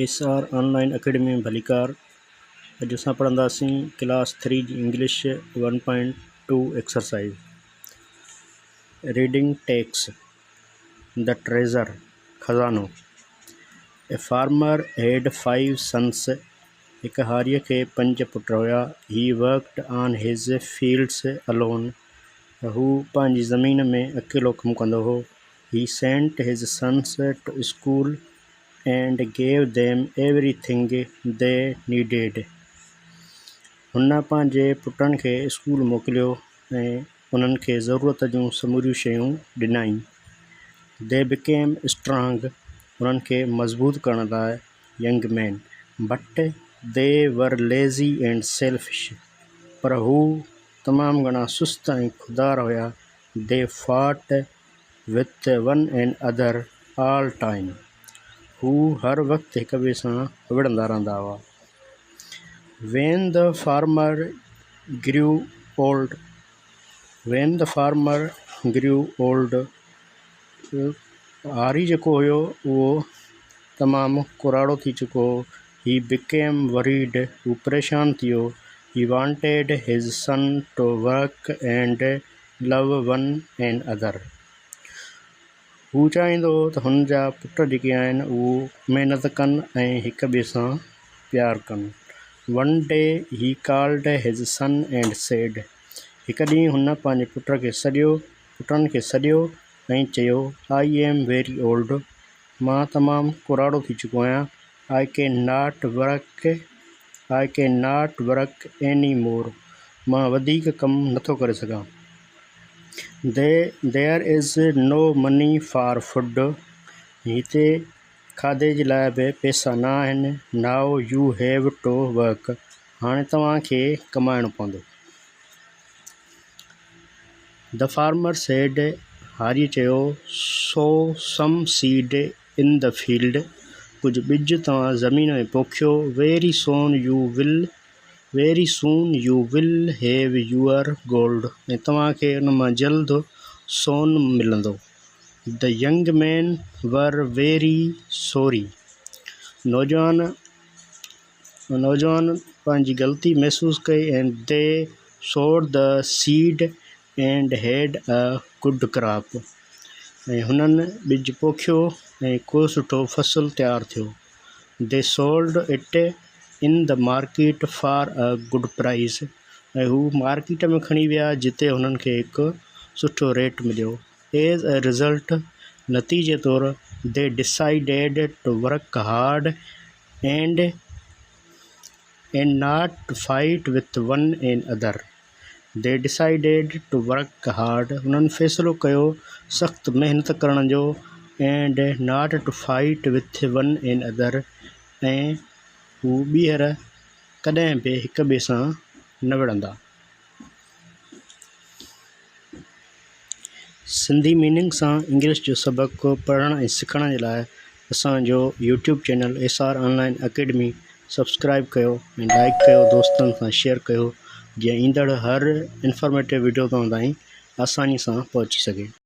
SR online academy भलीकार। अॼु असां पढ़ंदासीं क्लास 3 जी English 1.2 exercise. Reading text the treasure खज़ानो। A farmer had 5 sons. हिक हारीअ खे 5 पुट हुया। ही वर्कड ऑन हिज फील्ड्स अलोन। हू पंहिंजी ज़मीन में अकेलो कमु कंदो हो। He sent his sons to school and gave them everything they needed. हुन पंहिंजे पुटनि खे स्कूल मोकिलियो ऐं उन्हनि खे ज़रूरत जूं समूरियूं शयूं ॾिनई। They became strong. उन्हनि खे मज़बूत करण लाइ young men. But they were lazy and selfish. पर हू तमामु घणा सुस्त ऐं खुदार हुया। They fought with one another all time. हू हर वक़्तु हिक ॿिए सां विढ़ंदा रहंदा हुआ। When the farmer grew old. हारी जेको हुयो उहो तमामु कुराड़ो थी चुको हो। He became worried. हू परेशान थी वियो। He wanted his son to work and love one another. हू चाहींदो हो त हुन जा पुट जेके आहिनि उहो महिनत कनि ऐं हिक ॿिए सां प्यारु कनि। One day he called his son and said. हिकु ॾींहुं हुन पंहिंजे पुटनि खे सॾियो ऐं चयो I am very old. मां तमामु कुराड़ो थी चुको आहियां। I cannot work anymore. मां वधीक कमु नथो करे सघां। There is no money for food. हिते खाधे जे लाइ बि पैसा न आहिनि। Now you have to work. हाणे तव्हांखे कमाइणो पवंदो। The farmer said. हारीअ चयो sow some seed in the field. कुझु ॿिज तव्हां ज़मीन में पोखियो। Very soon you will have your gold. ऐं तव्हांखे उन मां जल्द सोन मिलंदो। The young men were very sorry. नौजवान पंहिंजी ग़लती महसूसु कई and they sowed the seed and had a good crop. ऐं हुननि ॿिज पोखियो ऐं को सुठो फ़सुलु तयारु थियो। They sold it in the market for a good price. ऐं हू मार्केट में खणी विया जिते हुननि खे हिकु सुठो रेट मिलियो। As a result. नतीजे तौरु they decided to work hard and not fight with one another. They decided to work hard. हुननि फ़ैसिलो कयो सख़्तु महिनत करण जो and not to fight with one another. ऐं हू ॿीहर कॾहिं बि हिक ॿिए सां न विढ़ंदा। सिंधी मीनिंग सां इंग्लिश जो सबक़ु पढ़ण ऐं सिखण जे लाइ असांजो YouTube channel SR online academy subscribe कयो ऐं लाइक कयो, दोस्तनि सां शेयर कयो जीअं ईंदड़ हर इंफॉर्मेटिव वीडियो तव्हां ताईं आसानी सां पहुची सघे।